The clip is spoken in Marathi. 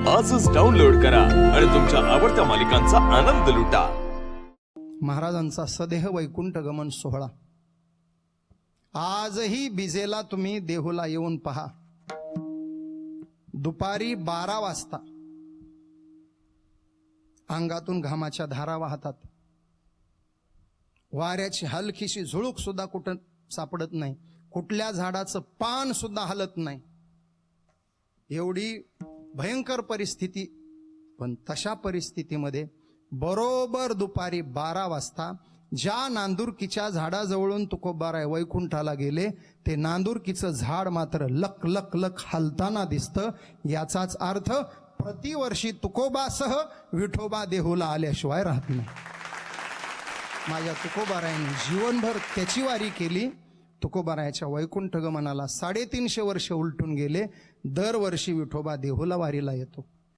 आजच डाउनलोड करा आणि तुमच्या आवडत्या मालिकांचा आनंद लुटा। महाराजांचा सदेह वैकुंठ गमन सोहळा आजही बिजेला तुम्ही देहूला येऊन पहा। दुपारी 12 वाजता अंगातून घामाच्या धारा वाहतात, वाऱ्याची हलकीशी झुळूक सुद्धा कुठं सापडत नाही, कुठल्या झाडाचं पान सुद्धा हलत नाही, एवढी भयंकर परिस्थिती। पण तशा परिस्थितीमध्ये बरोबर दुपारी 12 वाजता ज्या नांदुरकीच्या झाडाजवळून तुकोबाराय वैकुंठाला गेले, ते नांदुरकीचं झाड मात्र लक लक लक हलताना दिसतं। याचाच अर्थ प्रतिवर्षी तुकोबासह विठोबा देहूला आल्याशिवाय राहत नाही। माझ्या तुकोबारायांनी जीवनभर त्याची वारी केली। तुकोबारायाच्या वैकुंठ गमनाला 350 वर्ष उलटून गेले। दरवर्षी विठोबा देहूला वारीला येतो।